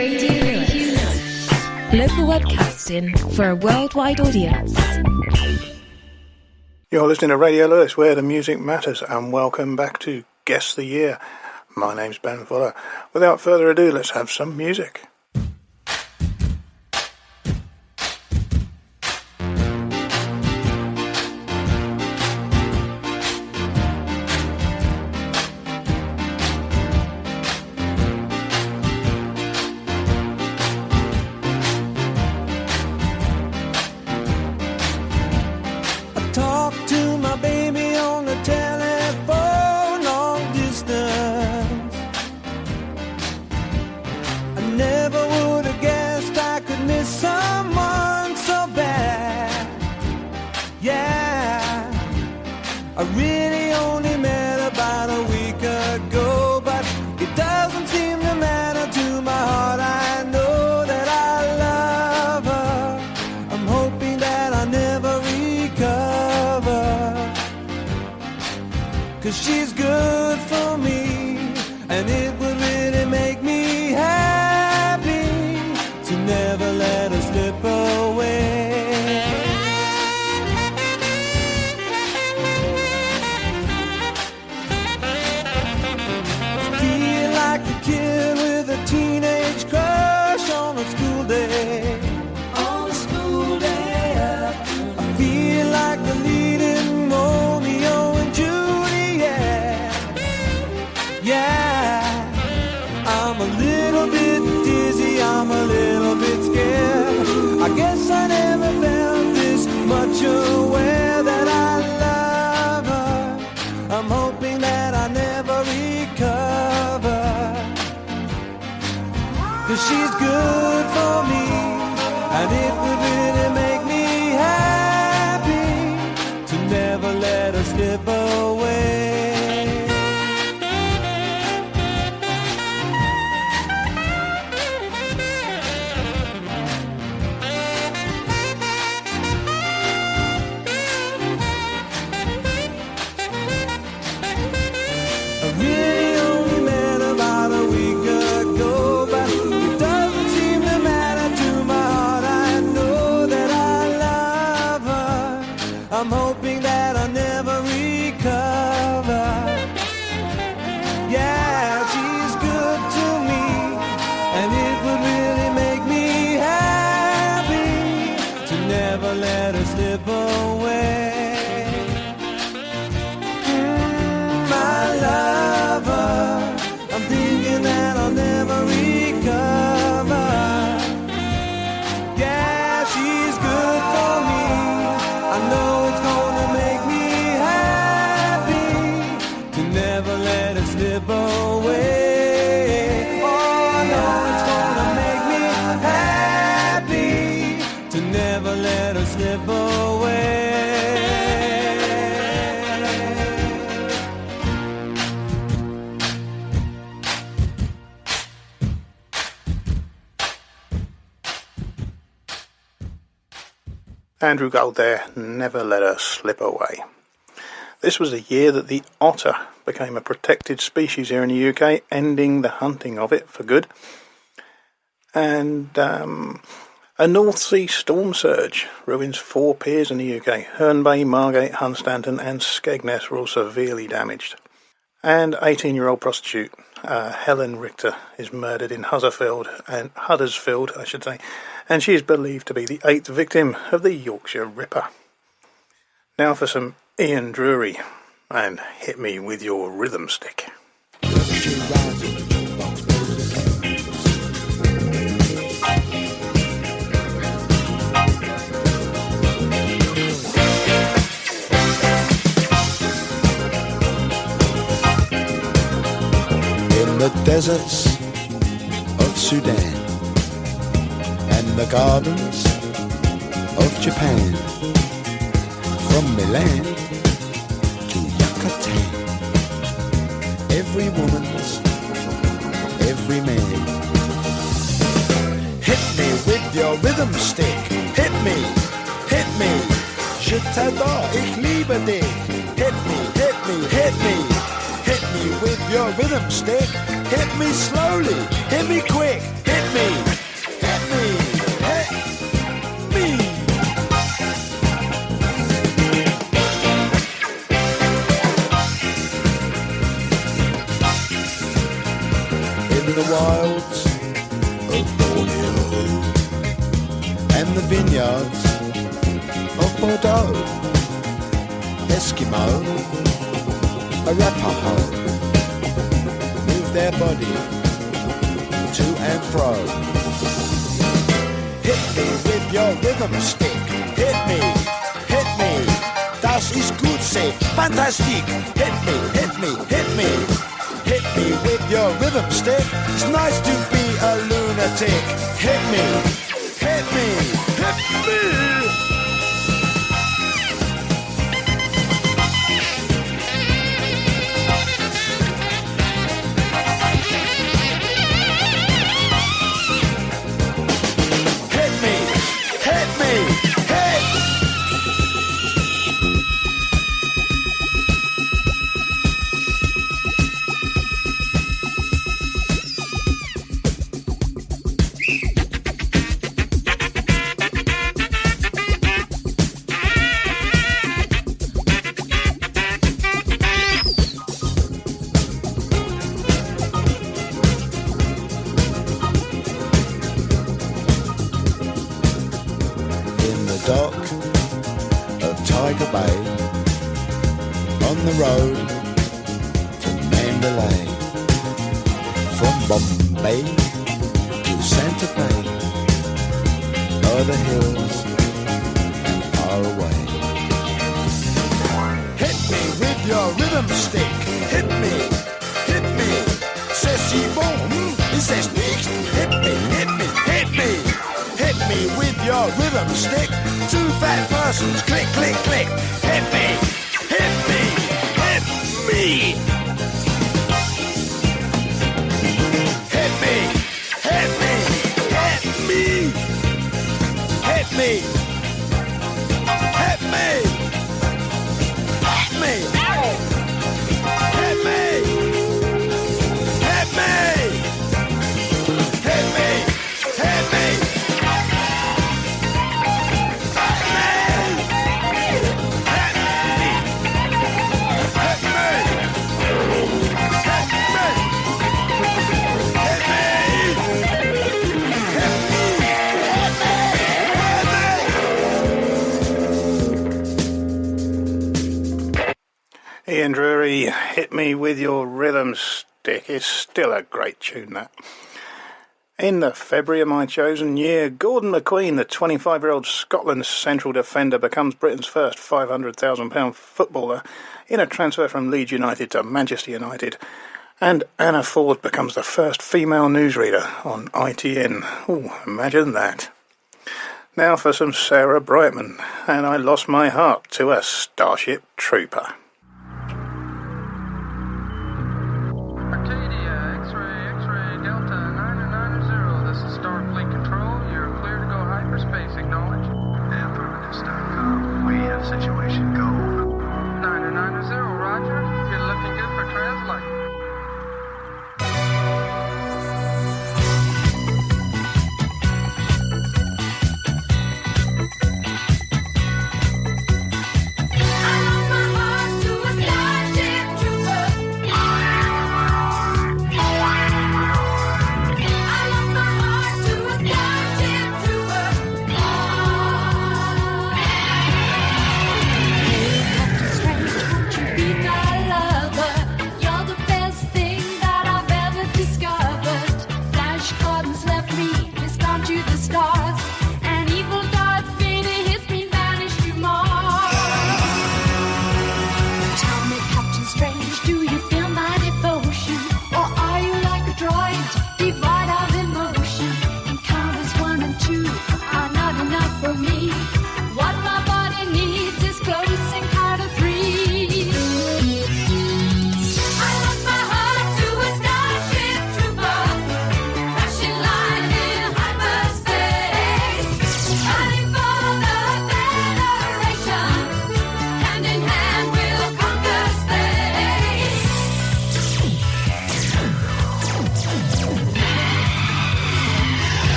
Radio Lewes. Local webcasting for a worldwide audience. You're listening to Radio Lewes, where the music matters, and welcome back to Guess the Year. My name's Ben Fuller. Without further ado, let's have some music. She's good for me, and it would really make me happy to never let her slip away. I feel like a kid with a teenage crush on a school day. On a school day, I feel like a leading Romeo and Juliet. Yeah, I'm a little bit dizzy, I'm a little bit scared. I guess I never felt this much aware that I love her. I'm hoping that I never recover, 'cause she's good for me, and it would really make me happy to never let her slip away. I'm hoping that I'll never recover. Yeah, she's good to me, and it would really make me happy to never let her slip away. My lover, I'm thinking that I'll never recover. Yeah, she's good for me, I know it's gonna make me happy to never let it slip away. Oh, I know it's gonna make me happy to never let it slip away. Andrew Gold there, never let her slip away. This was the year that the otter became a protected species here in the UK, ending the hunting of it for good. And a North Sea storm surge ruins 4 piers in the UK. Herne Bay, Margate, Hunstanton and Skegness were all severely damaged. And 18-year-old prostitute Helen Richter is murdered in Huddersfield, and she is believed to be the 8th victim of the Yorkshire Ripper. Now for some Ian Drury, and hit me with your rhythm stick. In the deserts of Sudan and the gardens of Japan, from Milan to Yucatan, every woman's, every man. Hit me with your rhythm stick, hit me, je t'adore, ich liebe dich. Hit me, hit me, hit me, hit me with your rhythm stick. Hit me slowly, hit me quick, hit me. the wilds of Borneo and the vineyards of Bordeaux. Eskimo, Arapaho, move their body to and fro. Hit me with your rhythm stick. Hit me, das ist gut, say fantastic. Hit me, hit me, hit me. Hit me with your rhythm stick. It's nice to be a lunatic. Hit me, hit me, hit me. Ian Drury, Hit Me With Your Rhythm Stick is still a great tune, that. In the February of my chosen year, Gordon McQueen, the 25-year-old Scotland central defender, becomes Britain's first £500,000 footballer in a transfer from Leeds United to Manchester United. And Anna Ford becomes the first female newsreader on ITN. Oh, imagine that. Now for some Sarah Brightman, and I Lost My Heart to a Starship Trooper. Situation go. 990, roger. You're looking good for translate. I lost my heart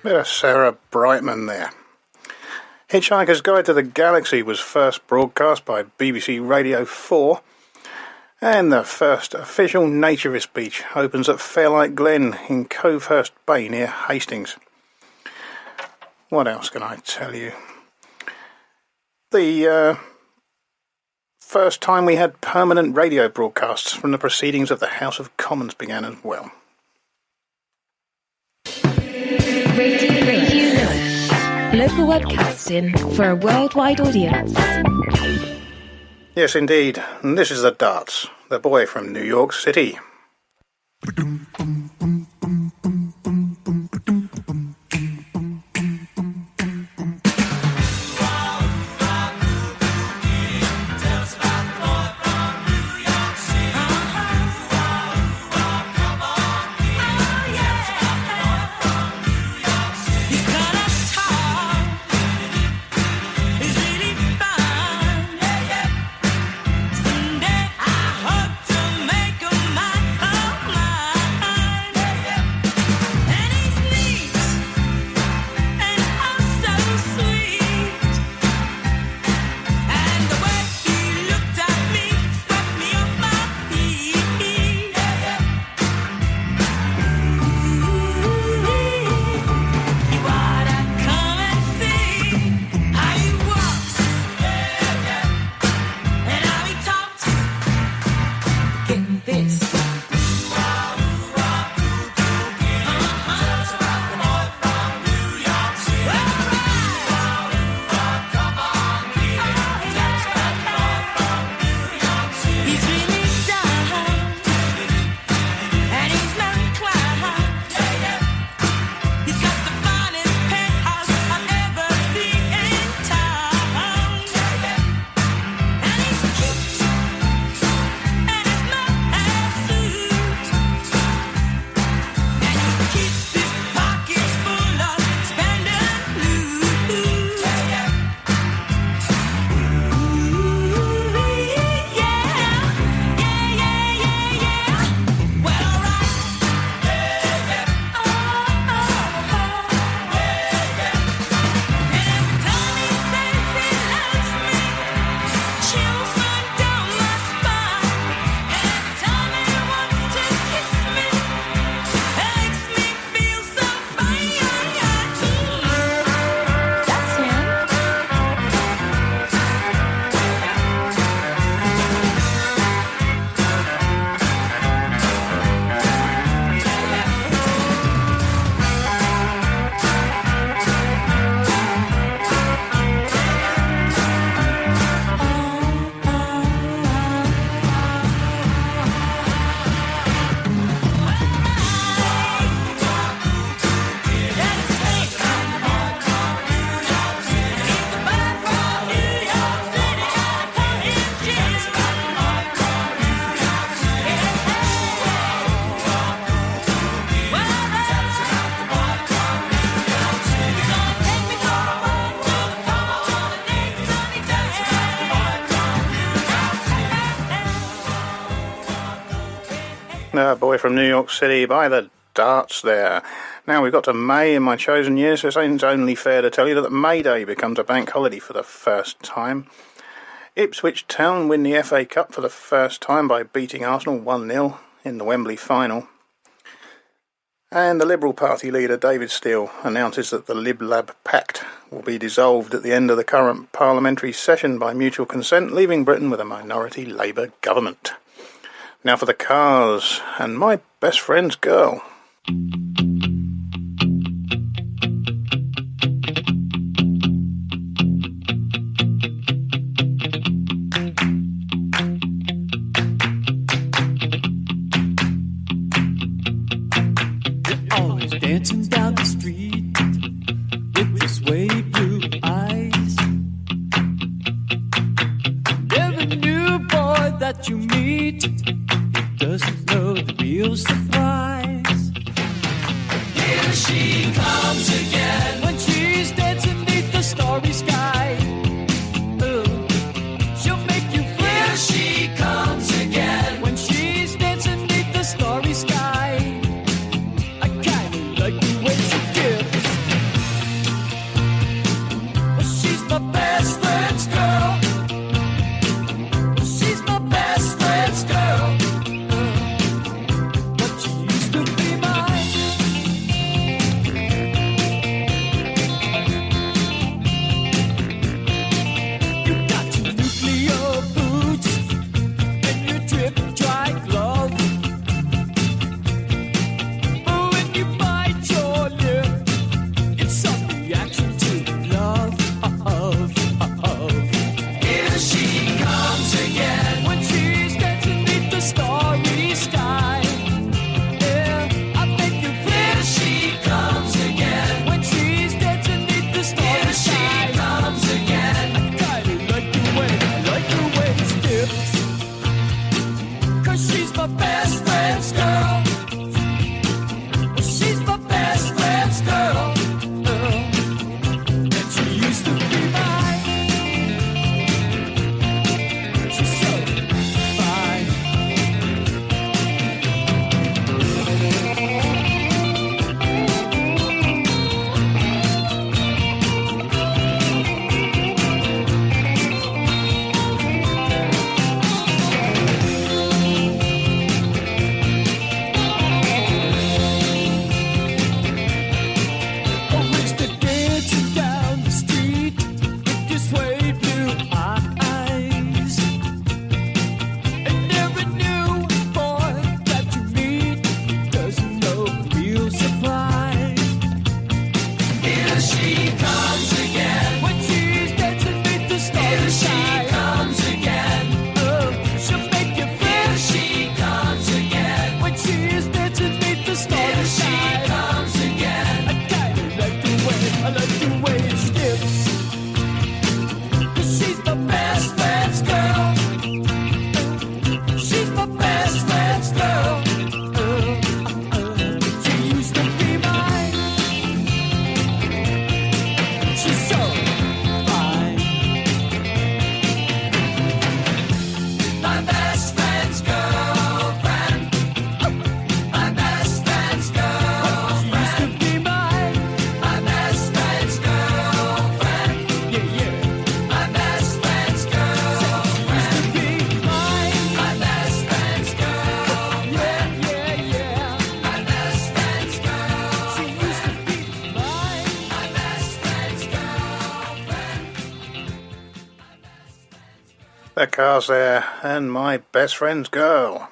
Bit of Sarah Brightman there. Hitchhiker's Guide to the Galaxy was first broadcast by BBC Radio 4, and the first official naturist beach opens at Fairlight Glen in Covehurst Bay near Hastings. What else can I tell you? The first time we had permanent radio broadcasts from the proceedings of the House of Commons began as well. Radio Lewes. Local webcasting for a worldwide audience. Yes, indeed. And this is the Darts, the boy from New York City. Boy from New York City by the Darts there. Now we've got to May in my chosen year, so it's only fair to tell you that May Day becomes a bank holiday for the first time. Ipswich Town win the FA Cup for the first time by beating Arsenal 1-0 in the Wembley final. And the Liberal Party leader David Steele announces that the Lib Lab Pact will be dissolved at the end of the current parliamentary session by mutual consent, leaving Britain with a minority Labour government. Now for the Cars and My Best Friend's Girl. Always dancing down the street with your sway blue eyes. Every new boy that you meet doesn't know the real surprise. Here she comes again when she's dancing beneath the starry sky. She'll make you feel. Here she comes again when she's dancing beneath the starry sky. I kinda like the way she dips. friend's girl. She's my best friend's girl. And she used to be mine. She's so fine. The Cars there, and My Best Friend's Girl.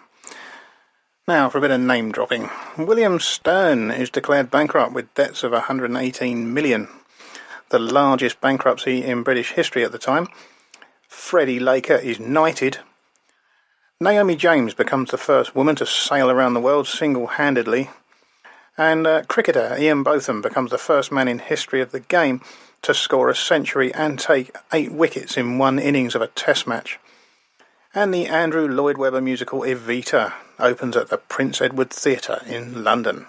Now for a bit of name dropping. William Stern is declared bankrupt with debts of 118 million, the largest bankruptcy in British history at the time. Freddie Laker is knighted. Naomi James becomes the first woman to sail around the world single-handedly. And cricketer Ian Botham becomes the first man in history of the game to score a century and take 8 wickets in one innings of a test match. And the Andrew Lloyd Webber musical Evita opens at the Prince Edward Theatre in London.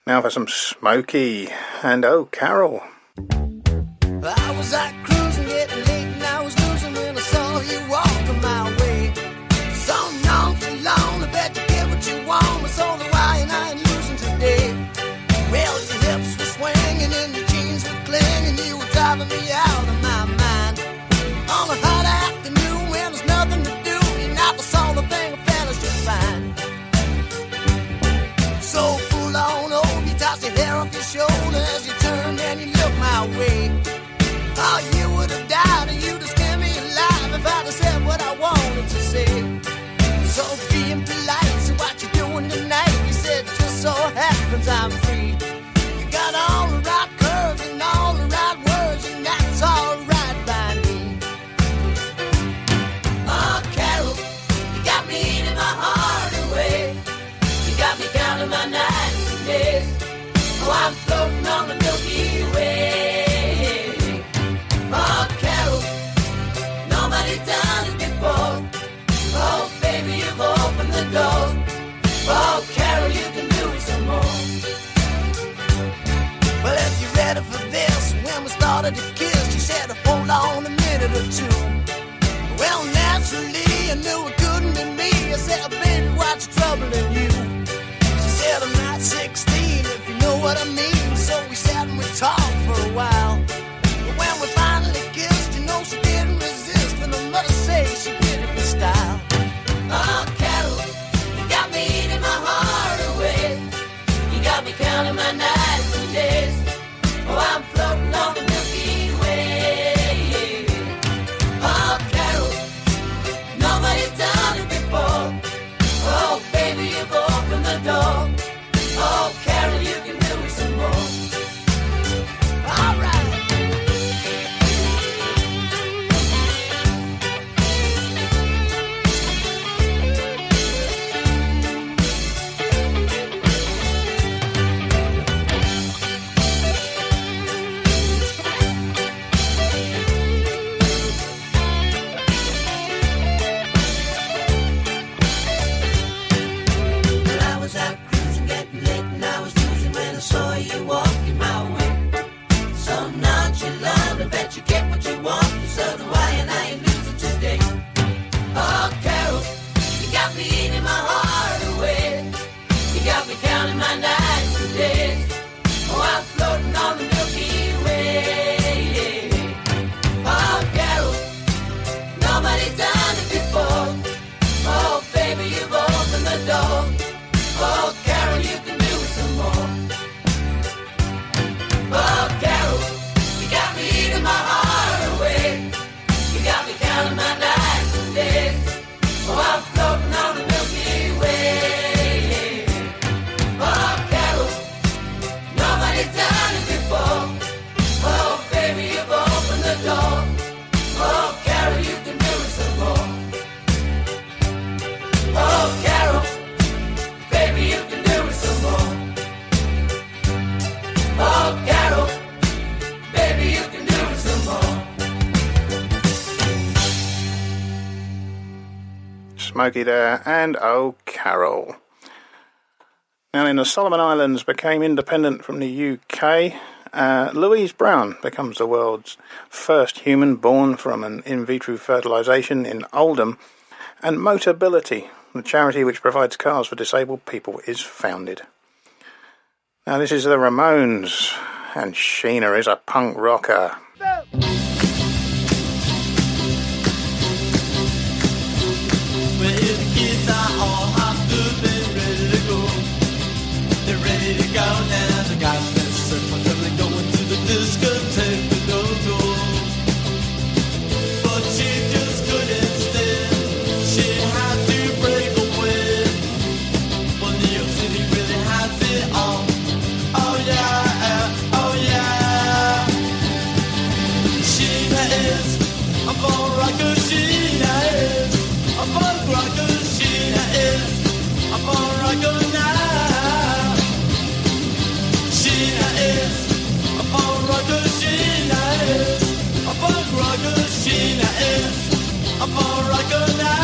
Now for some Smokey and Oh Carol. I was out cruising, getting late, and I was losing when I saw you walking my way. So long, too long, I bet you get what you want. It's only why and I ain't losing today. Well, your hips were swinging and your jeans were clinging, you were driving me out of my mind. On a hot afternoon when there's nothing to do, you're not the sort of thing a fella's just fine. So full on over, you toss your hair off your shoulder as you turn and you look my way. Oh, you would have died and you'd have scared me alive if I'd have said what I wanted to say. So being polite, so what you doing tonight? You said it just so happens I'm free. You got all the right curves and all the right words, and that's all right by me. Oh, Carol, you got me eating my heart away. You got me counting my nights and days. Oh, I'm floating on the Milky Way. Oh, Carol, nobody done it before. Oh, baby, you've opened the door. Oh, Carol, you can do it some more. Well, if you're ready for this, when we started to kiss, you said, hold on a minute or two. Well, naturally, I knew it couldn't be me. I said, baby, what's troubling you? She said, I'm not 16, if you know what I mean. So we sat and we talked for a while. But when we finally kissed, you know she didn't resist. And I must say, she did it with style. Oh, Carol, you got me eating my heart away. You got me counting my nights and days. Oh, I'm floating on the Milky Way. Oh, Carol, nobody done Smokey there, and Oh Carol. Now, in the Solomon Islands became independent from the UK, Louise Brown becomes the world's first human born from an in vitro fertilisation in Oldham, and Motability, the charity which provides cars for disabled people, is founded. Now, this is the Ramones, and Sheena is a punk rocker. Well, if the kids are all hopped up and ready to go, they're ready to go now. They got that circle, they're going to the discotheque to go. But she just couldn't stand. She had to break away. Well, New York City really has it all. Oh yeah, oh yeah. Sheena is a bone rocker. Sheena is a punk rocker. Sheena is a punk rocker now. Sheena is a punk rocker. Sheena is a punk rocker. Sheena is a punk rocker now.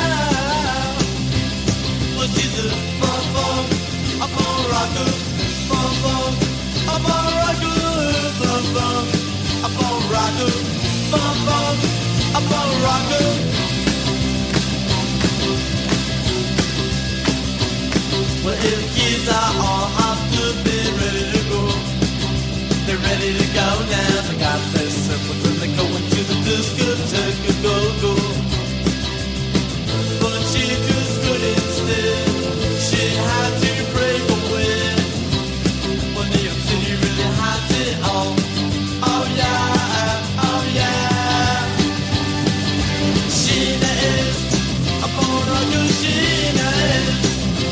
Well, she's a punk rocker, punk rocker, a punk rocker, a punk rocker, a punk rocker. Well, if the kids are all hopped up and ready to go, they're ready to go now. They got their circle, they're going to the discotheque, go. But she just couldn't stay. She had to break away. Well, New York City really has it all. Oh yeah, oh yeah. Sheena is a punk rocker. Sheena is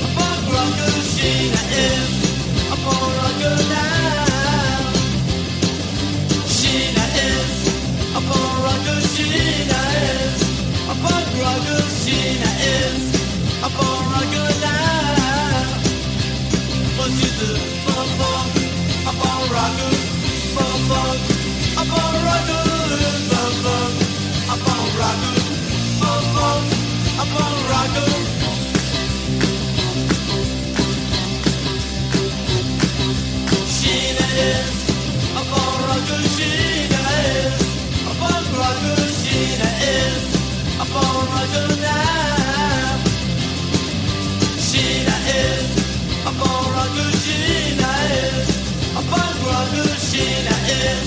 a punk rocker. Sheena is a punk rocker now. Sheena is a punk rocker. Sheena is a punk rocker. Sheena is a punk rocker now. Well, she's a punk rocker, punk rocker, a punk rocker, a punk rocker, a punk rocker. Sheena is a punk rocker. Sheena is a punk rocker. Sheena is a punk rocker now. Sheena is a punk rocker. Sheena is a punk rocker. Sheena is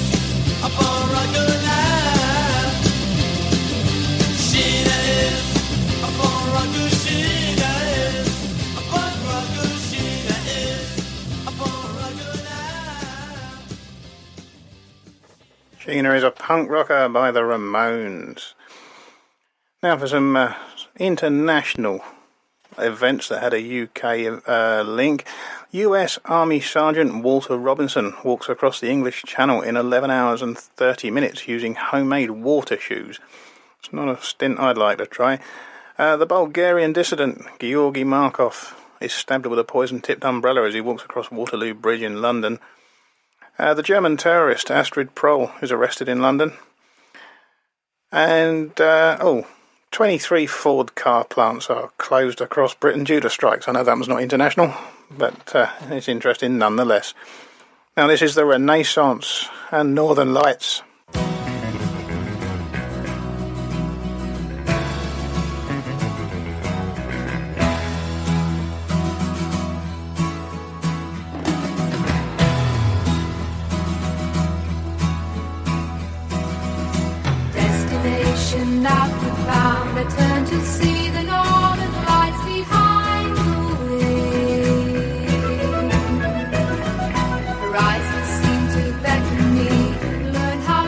a punk rocker now. Sheena is a punk rocker. Sheena is a punk rocker. Sheena is a punk rocker now. Sheena is a punk rocker by the Ramones. Now for some international events that had a UK link. US Army Sergeant Walter Robinson walks across the English Channel in 11 hours and 30 minutes using homemade water shoes. It's not a stint I'd like to try. The Bulgarian dissident Georgy Markov is stabbed with a poison-tipped umbrella as he walks across Waterloo Bridge in London. The German terrorist Astrid Proll is arrested in London. And, 23 Ford car plants are closed across Britain due to strikes. I know that was not international, but it's interesting nonetheless. Now this is the Renaissance and Northern Lights. Destination not found. I turn to see the northern lights behind the wind. Horizons seem to beckon me. Learn how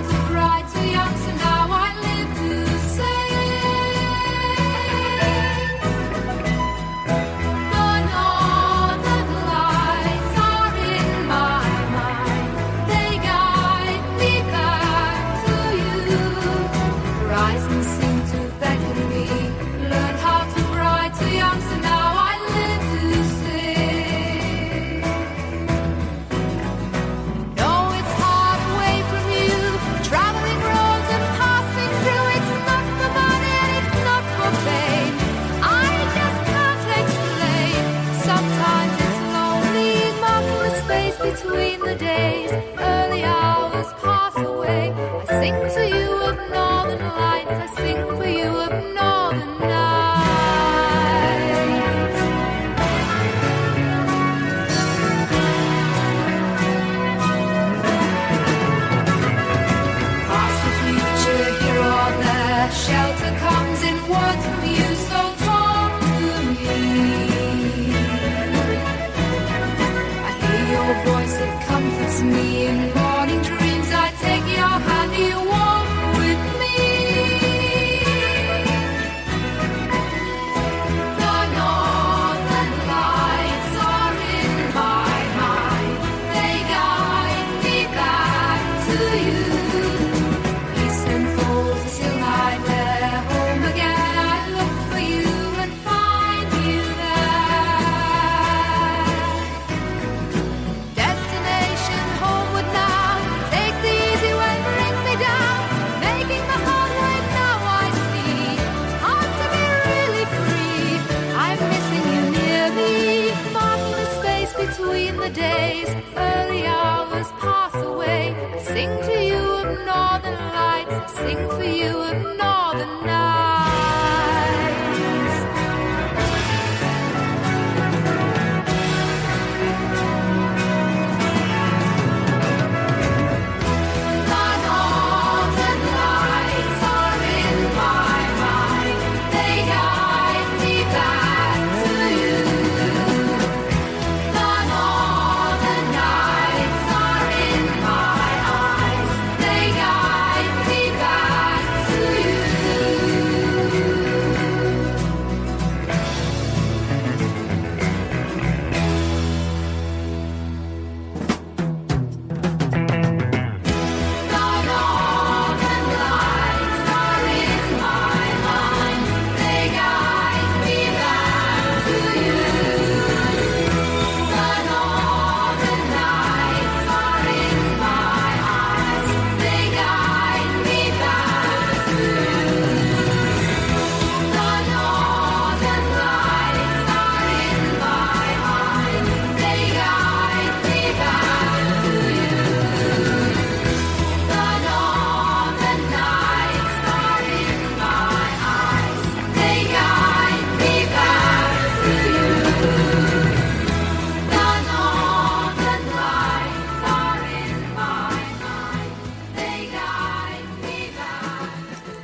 summer days, early hours pass away. I sing to you of northern lights, I sing for you of northern nights.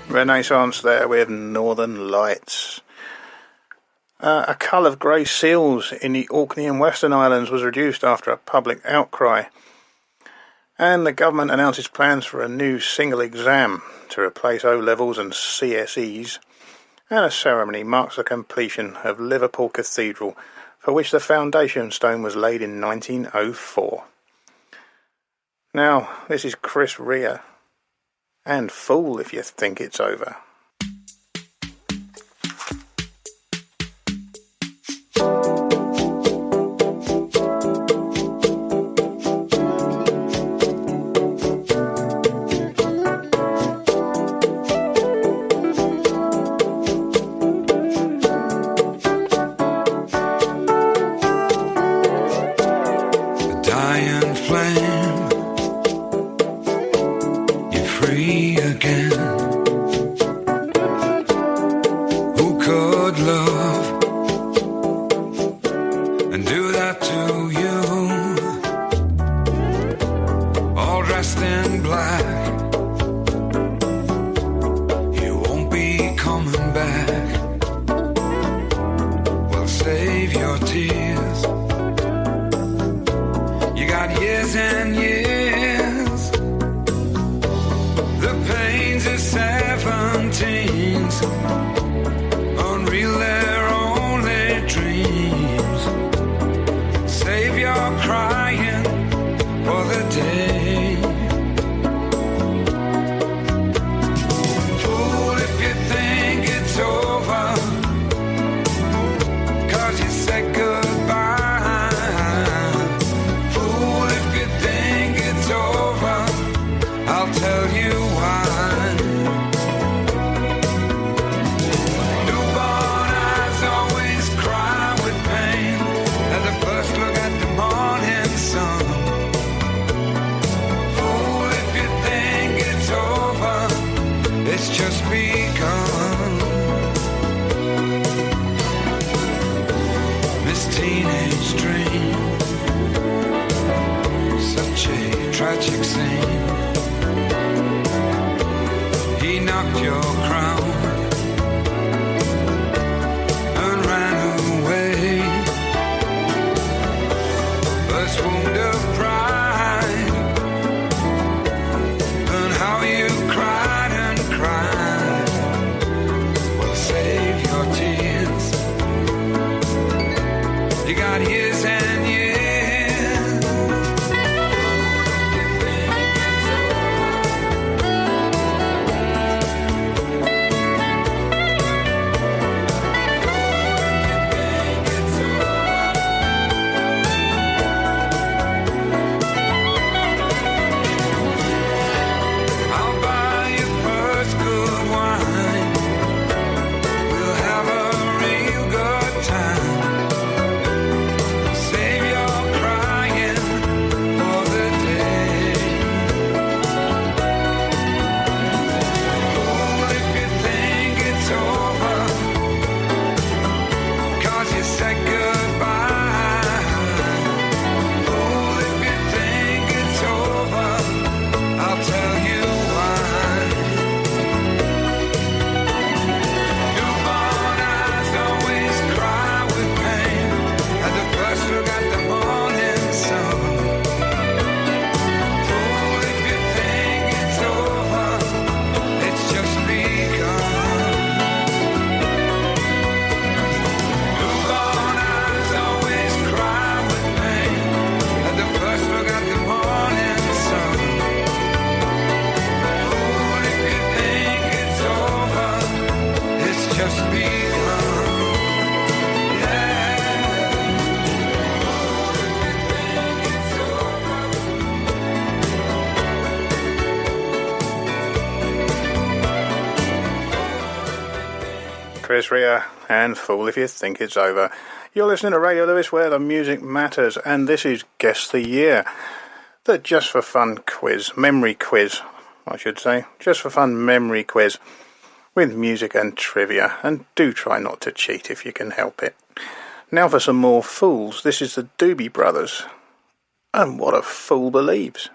Renaissance there with Northern Lights. A cull of grey seals in the Orkney and Western Islands was reduced after a public outcry. And the government announces plans for a new single exam to replace O-levels and CSEs. And a ceremony marks the completion of Liverpool Cathedral, for which the foundation stone was laid in 1904. Now, this is Chris Rea. And fool if you think it's over. Chris Rea, and fool if you think it's over. You're listening to Radio Lewis, where the music matters, and this is Guess the Year, the Just for Fun quiz, memory quiz, I should say, Just for Fun memory quiz, with music and trivia, and do try not to cheat if you can help it. Now for some more fools. This is the Doobie Brothers, and What a Fool Believes.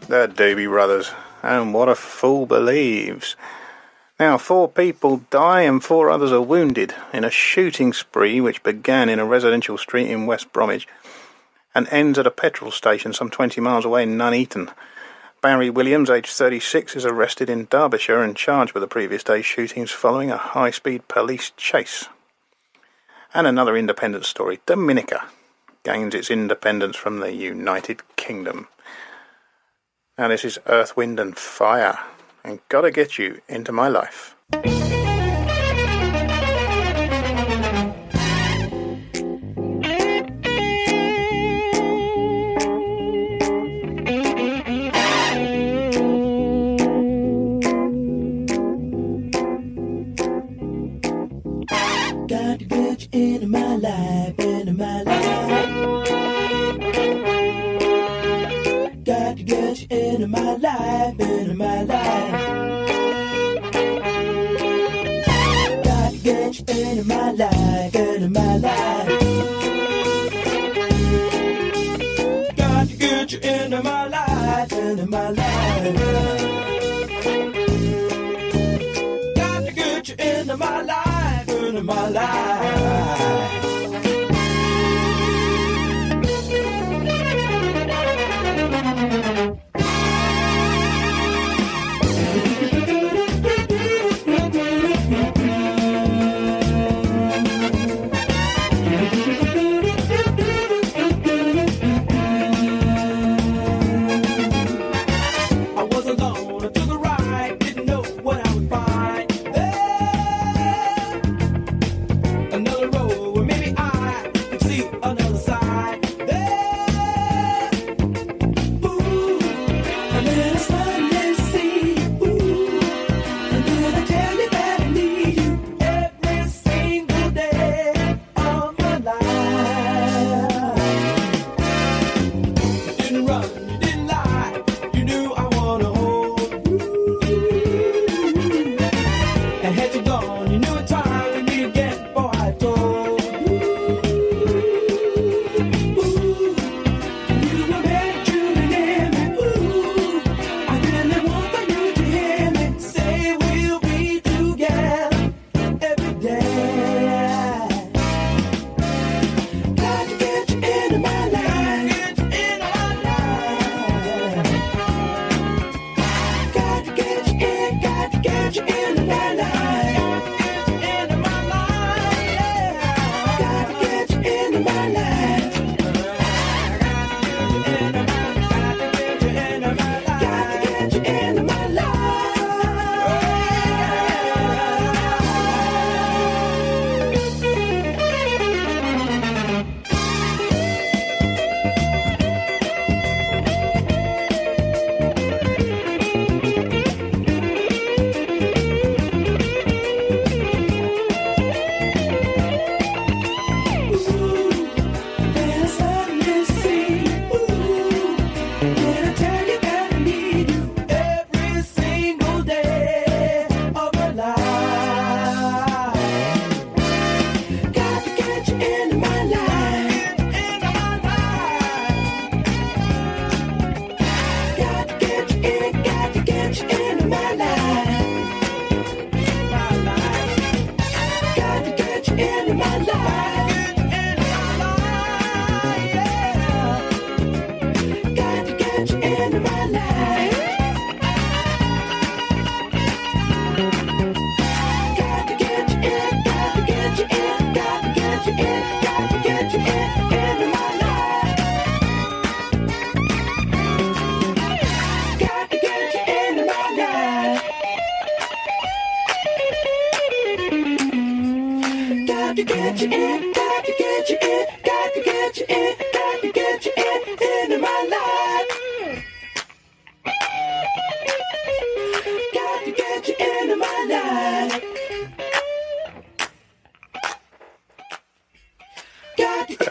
The Doobie Brothers, and What a Fool Believes. Now, 4 people die and 4 others are wounded in a shooting spree which began in a residential street in West Bromwich and ends at a petrol station some 20 miles away in Nuneaton. Barry Williams, aged 36, is arrested in Derbyshire and charged with the previous day's shootings following a high-speed police chase. And another independent story, Dominica gains its independence from the United Kingdom. Now this is Earth, Wind and Fire, and Gotta Get You Into My Life. Got to get you into my life, into my life. Got to get you into life, into my life. Got to get you into my life, into my life. Got to get you into my life, into my life. Got to get you into my life, into my life.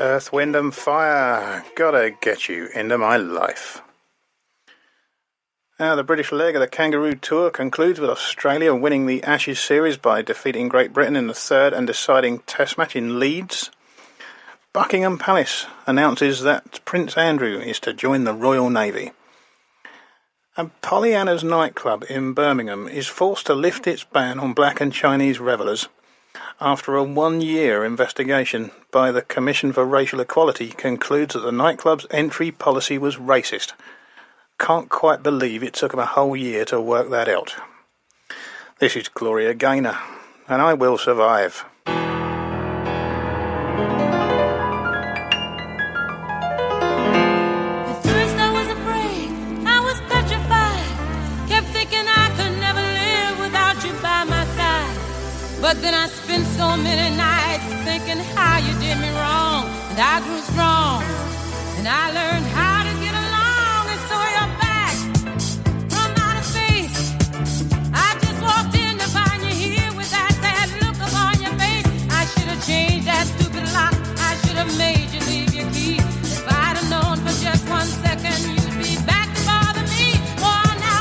Earth, Wind and Fire, gotta get you into my life. Now, the British leg of the Kangaroo Tour concludes with Australia winning the Ashes series by defeating Great Britain in the third and deciding Test match in Leeds. Buckingham Palace announces that Prince Andrew is to join the Royal Navy. And Pollyanna's nightclub in Birmingham is forced to lift its ban on black and Chinese revellers after a 1-year investigation by the Commission for Racial Equality concludes that the nightclub's entry policy was racist. Can't quite believe it took them a whole year to work that out. This is Gloria Gaynor, and I Will Survive. But then I spent so many nights thinking how you did me wrong, and I grew strong, and I learned how to get along, and so you're back from outer space. I just walked in to find you here with that sad look upon your face. I should have changed that stupid lock. I should have made you leave your key. If I'd have known for just 1 second you'd be back to bother me. Oh, now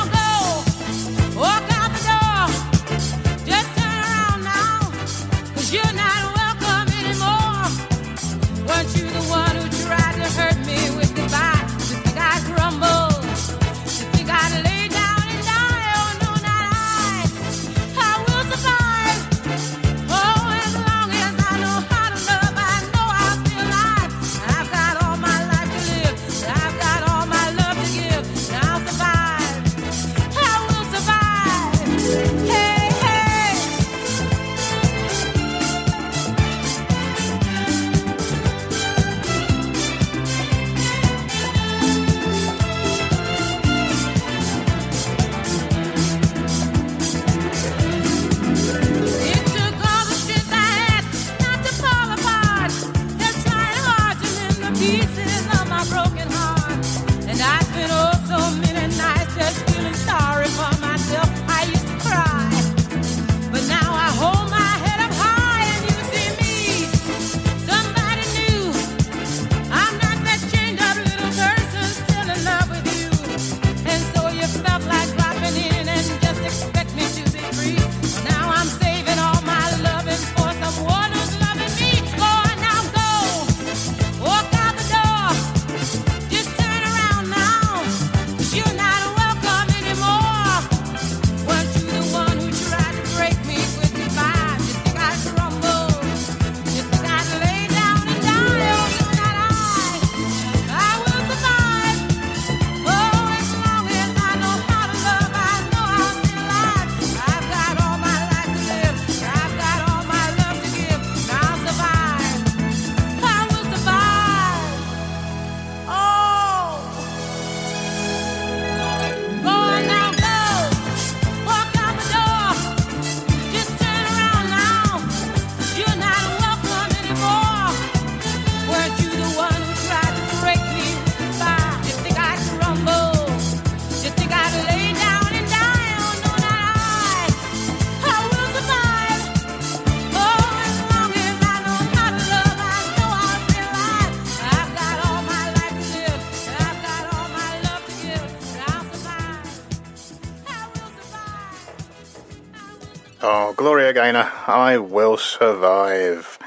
Oh, Gloria Gaynor, I Will Survive.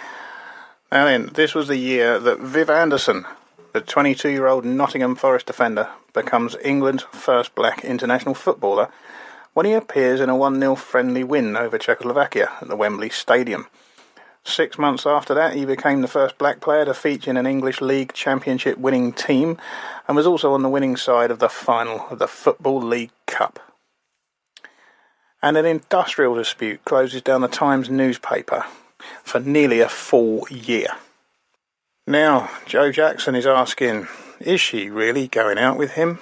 Now then, this was the year that Viv Anderson, the 22-year-old Nottingham Forest defender, becomes England's first black international footballer when he appears in a 1-0 friendly win over Czechoslovakia at the Wembley Stadium. 6 months after that, he became the first black player to feature in an English League Championship winning team and was also on the winning side of the final of the Football League Cup. And an industrial dispute closes down the Times newspaper for nearly a full year. Now, Joe Jackson is asking, is she really going out with him?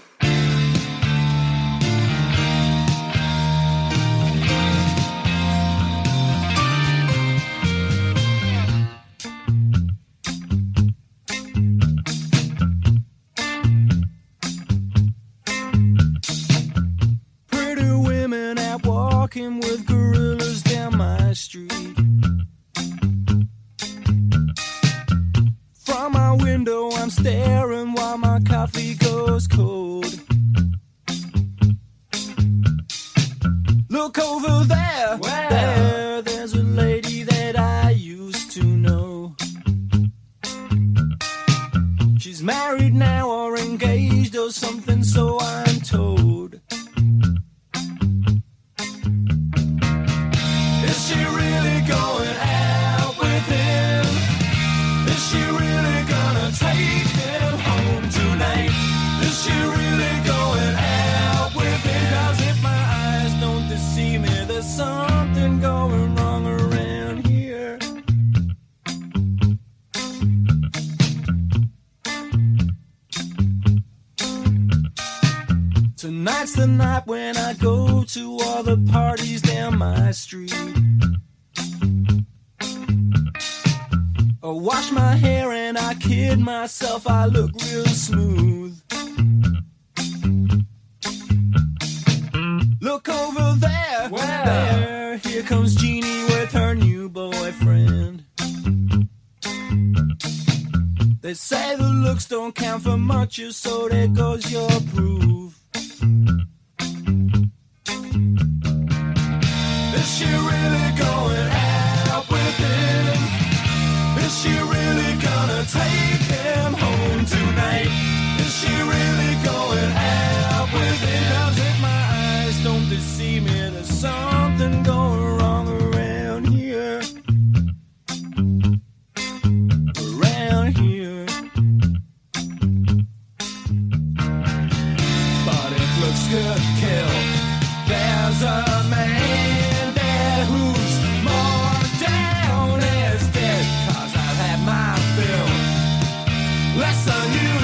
Walking with gorillas down my street. From my window I'm staring while my coffee goes cold. Look over there, there's a lady that I used to know. She's married now or engaged or something, so I'm told. Is she really going out with him? Is she really gonna take him home tonight? Is she really going out with him? 'Cause if my eyes don't deceive me, there's something going wrong around here. Tonight's the night when I go to all the parties down my street. I wash my hair and I kid myself, I look real smooth. Look over there, there, here comes Jeannie with her new boyfriend. They say the looks don't count for much, so there goes your proof. Is she really going out with him? Is she really gonna take him home tonight? Is she really going out with him? 'Cause if my eyes don't deceive me, there's something going wrong around here. Around here. But it looks good, kill. There's a man there who's more down as dead. 'Cause I've had my fill. Less than you.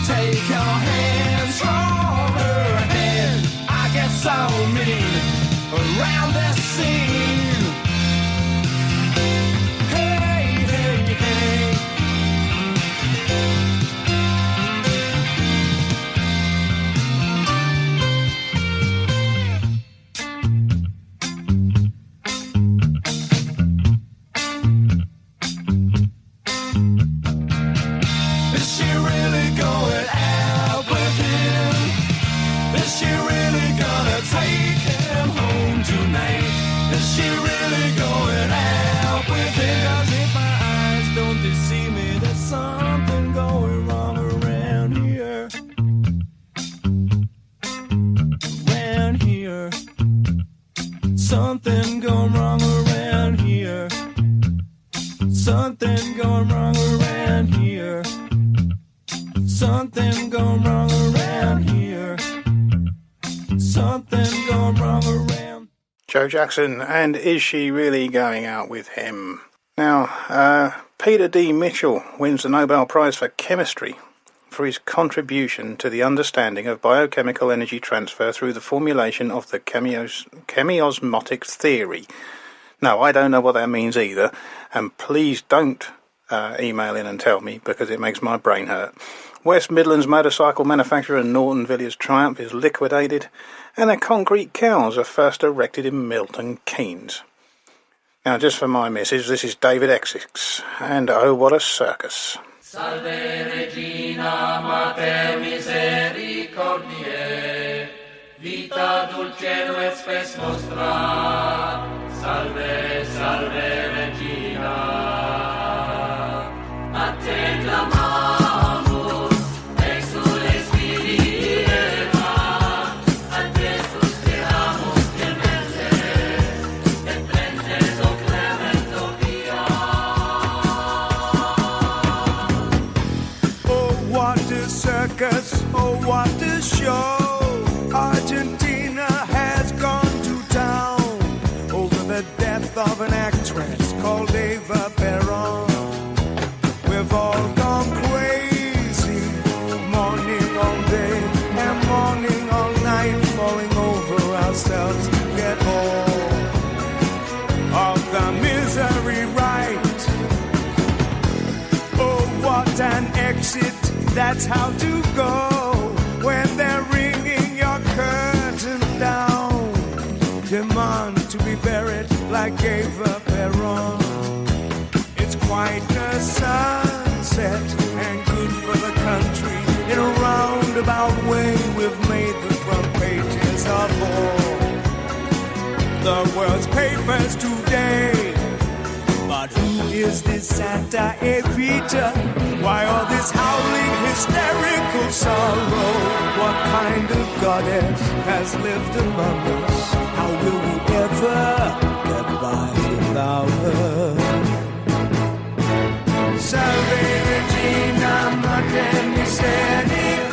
Take your hands from her head. I get so mean around this scene. Hey, hey, hey. Is she really going out with him? Is she really gonna take him home tonight? Is she really going out with him? 'Cause if my eyes don't deceive me, there's something going wrong around here. Around here. Something going wrong around here. Something going wrong around here. Something going wrong around here. Something going wrong around. Joe Jackson, and is she really going out with him? Now, Peter D. Mitchell wins the Nobel Prize for Chemistry for his contribution to the understanding of biochemical energy transfer through the formulation of the chemiosmotic theory. No, I don't know what that means either, and please don't email in and tell me, because it makes my brain hurt. West Midlands motorcycle manufacturer Norton Villiers Triumph is liquidated, and the concrete cows are first erected in Milton Keynes. Now, just for my missus, this is David Essex, and oh, what a circus. Salve Regina Mater Misericordiae, Vita dulcedo et spes nostra, salve, salve Regina. A te clamamus, exules fili Eva, a te suspiramus clemente, et plentes o clemento pia. Oh, what a circus, oh, what a show. Argentina has gone to town over the death of an actress called Eva Perón. We've all gone crazy, mourning all day and mourning all night, falling over ourselves to get all of the misery right. Oh, what an exit, that's how to go when they're ringing your curtain down. Demand to be buried like Eva Perón. It's quite a sunset and good for the country. In a roundabout way, we've made the front pages of all the world's papers today. But who is this Santa Evita? Why all this howling, hysterical sorrow? What kind of goddess has lived among us? How will we ever get by without her? Salve Regina, Mater Misericordiae,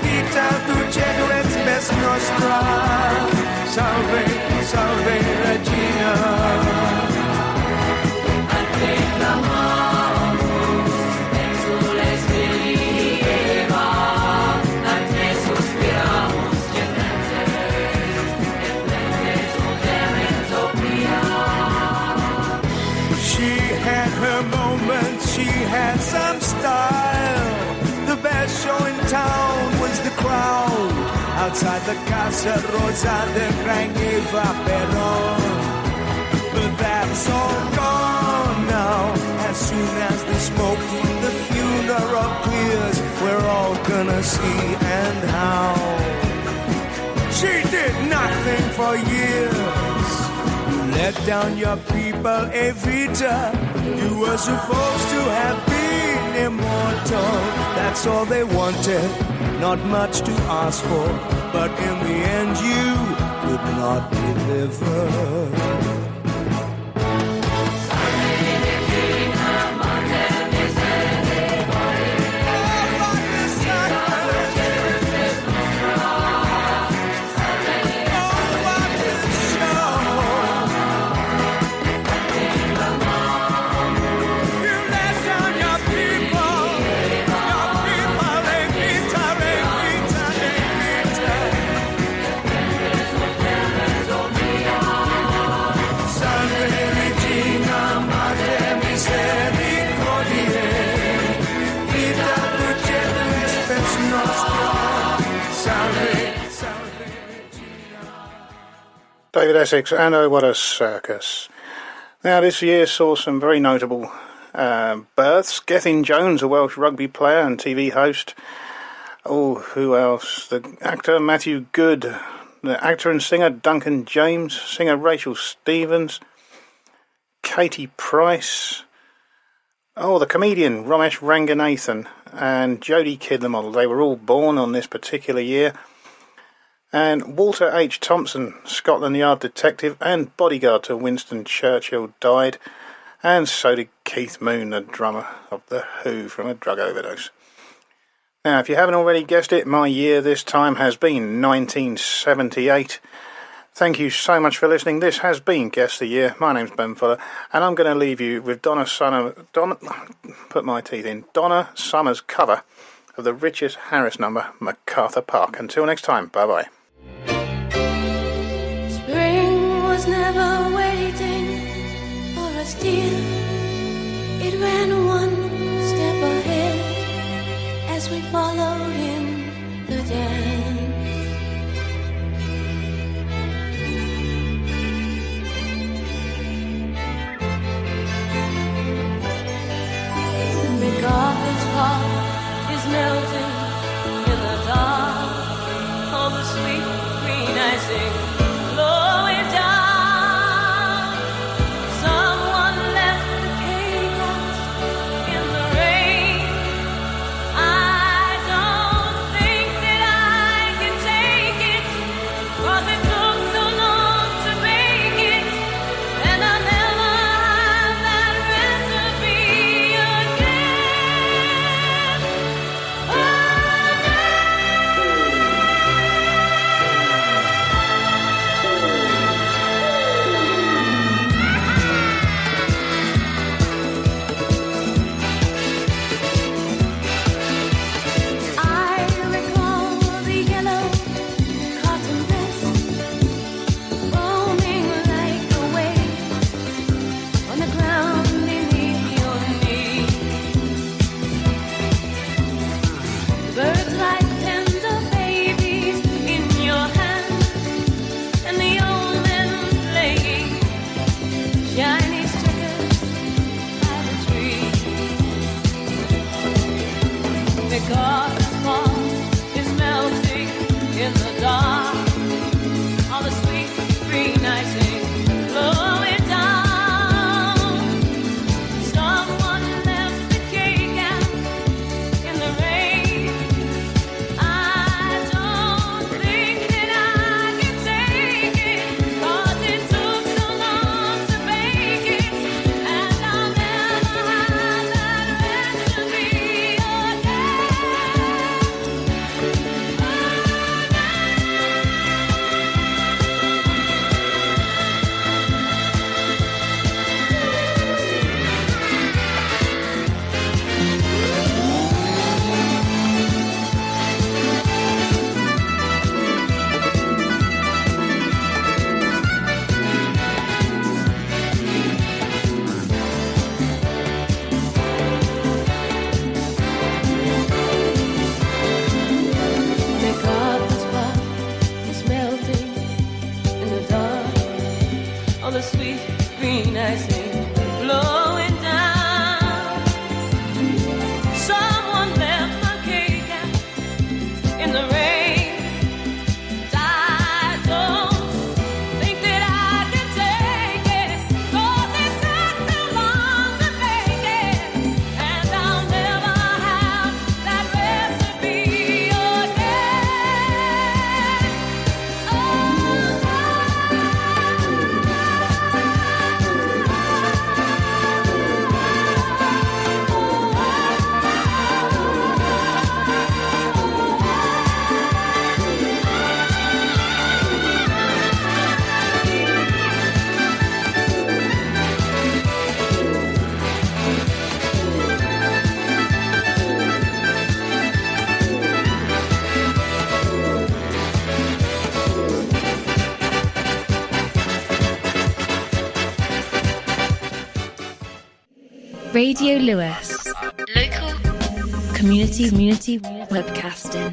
Vita dulcedo et spes nostra, Salve, salve Regina. She had some style. The best show in town was the crowd outside the Casa Rosa de Gran Eva Perón. But that's all gone now. As soon as the smoke from the funeral clears, we're all gonna see and how she did nothing for years. You let down your people, Evita. You were supposed to have been immortal. That's all they wanted, not much to ask for. But in the end you could not deliver. David Essex, and oh, what a circus. Now, this year saw some very notable births. Gethin Jones, a Welsh rugby player and TV host. Oh, who else? The actor Matthew Good, the actor and singer Duncan James, singer Rachel Stevens, Katie Price. Oh, the comedian Ramesh Ranganathan and Jodie Kidd, the model. They were all born on this particular year. And Walter H. Thompson, Scotland Yard detective and bodyguard to Winston Churchill, died. And so did Keith Moon, the drummer of The Who, from a drug overdose. Now, if you haven't already guessed it, my year this time has been 1978. Thank you so much for listening. This has been Guess the Year. My name's Ben Fuller, and I'm going to leave you with Donna Summers' cover of the Richard Harris number, MacArthur Park. Until next time, bye-bye. Spring was never waiting for us, dear. It ran one step ahead as we followed in the dance. MacArthur's Park is melting in the dark. sing, blowing down. Someone left the cake out in the rain. I don't think that I can take it, 'cause it took so long to make it, and I never have that recipe again. Oh, I recall the yellow cotton dress foaming like a wave on the ground beneath your knee. Birds like tender babies in your hands, and the old men playing Chinese checkers by the tree. Because the spark is melting in the dark, all the sweet green icing blowing down. Someone left the cake out in the rain. I don't think that I can take it, 'cause it took so long to bake it, and I'll never have that recipe again. Because the spark is melting in the dark, all the sweet green icing blowing down. Someone left my cake out in the rain. I don't think that I can take it, 'cause it took too long to bake it, and I'll never have that recipe again. Oh, Radio Lewes. Local community webcasting.